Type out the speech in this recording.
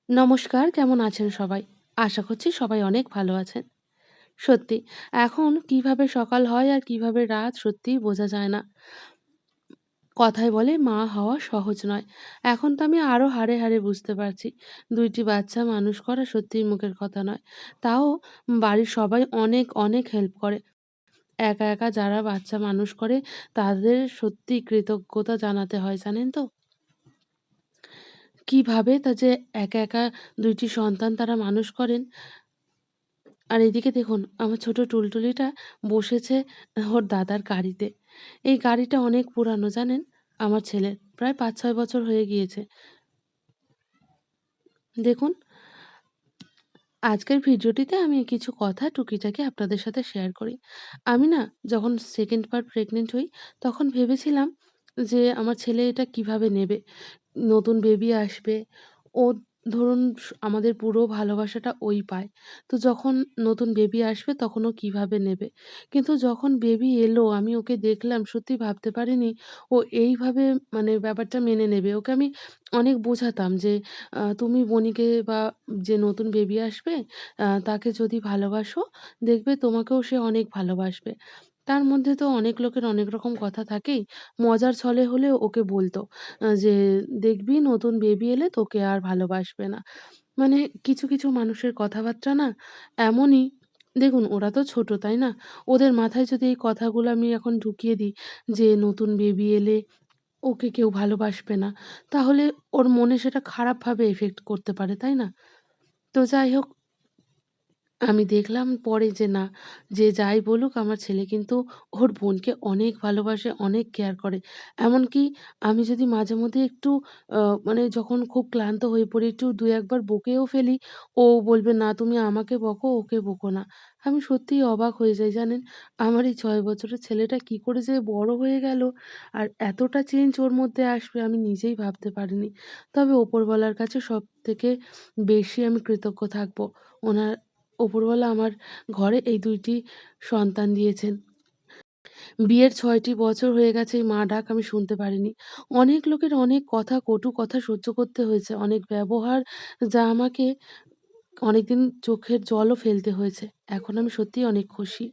নমস্কার, কেমন আছেন সবাই? আশা করছি সবাই অনেক ভালো আছেন। সত্যি, এখন কিভাবে সকাল হয় আর কিভাবে রাত সত্যিই বোঝা যায় না। কথায় বলে মা হওয়া সহজ নয়। এখন তো আমি আরো হাড়ে, হাড়ে বুঝতে পারছি। ২ টি বাচ্চা মানুষ করা সত্যিই মুখের কথা নয়। তাও বাড়ির সবাই অনেক, অনেক হেল্প করে। একা, একা যারা বাচ্চা মানুষ করে তাদের সত্যিই কৃতজ্ঞতা জানাতে হয়, জানেন তো? কিভাবে তা যে একা, একা ২ টি সন্তান তারা মানুষ করেন। আর এদিকে দেখুন আমার ছোট টুলটুলিটা বসেছে ওর দাদার গাড়িতে। এই গাড়িটা অনেক পুরানো জানেন? আমার ছেলের। প্রায় ৫-৬ বছর হয়ে গিয়েছে। দেখুন, আজকের ভিডিওটিতে আমি কিছু কথা টুকিটাকি আপনাদের সাথে শেয়ার করি। আমি না যখন 2nd বার প্রেগনেন্ট হই, তখন ভেবেছিলাম যে আমার ছেলে এটা কিভাবে নেবে? নতুন বেবি আসবে। ও ধরুন আমাদের পুরো ভালোবাসাটা ওই পায়। তো যখন নতুন বেবি আসবে তখন ও কিভাবে নেবে? কিন্তু যখন বেবি এলো আমি ওকে দেখলাম সত্যি ভাবতে পারিনি ও এইভাবে মানে ব্যাপারটা মেনে নেবে। ওকে আমি অনেক বোঝাতাম যে, তুমি বনিকে বা যে নতুন বেবি আসবে তাকে যদি ভালোবাসো দেখবে তোমাকেও সে অনেক ভালোবাসবে। তার মধ্যে তো অনেক লোকের অনেক রকম কথা থাকেই। মজার ছলে হলেও ওকে বলত যে, "দেখবি নতুন বেবি এলে তোকে আর ভালোবাসবে না।" মানে কিছু, কিছু মানুষের কথাবার্তা না এমনই দেখুন ওরা তো ছোট, তাই না? ওদের মাথায় যদি এই কথাগুলো আমি এখন ঢুকিয়ে দিই যে নতুন বেবি এলে ওকে কেউ ভালোবাসবে না, তাহলে ওর মনে সেটা খারাপভাবে ইফেক্ট করতে পারে, তাই না? তো যাই হোক আমি দেখলাম পরে যে না, যে যাই বলুক আমার ছেলে কিন্তু ওর বোনকে অনেক ভালোবাসে, অনেক কেয়ার করে। এমনকি আমি যদি মাঝেমধ্যে একটু আ মানে যখন খুব ক্লান্ত হয়ে পড়ি, একটু ২-১ বার বকেও ফেলি, ও বলবে, "না তুমি আমাকে বকো, ওকে বকো না।" আমি সত্যিই অবাক হয়ে যাই জানেন? আমার এই ৬ বছরের ছেলেটা কি করে যে বড় হয়ে গেল আর এতটা চেঞ্জ ওর মধ্যে আসবে আমি নিজেই ভাবতে পারিনি। তবে ওপরওয়ালার কাছে সবথেকে বেশি আমি কৃতজ্ঞ থাকবো। ওনার ওপরওয়ালা আমার ঘরে এই ২ টি সন্তান দিয়েছেন। বিয়ের ৬ টি বছর হয়ে গেছে এই মা ডাক আমি শুনতে পারিনি। অনেক লোকের অনেক কথা, কটু কথা সহ্য করতে হয়েছে। অনেক ব্যবহার যা আমাকে অনেকদিন চোখের জলও ফেলতে হয়েছে। এখন আমি সত্যিই অনেক খুশি।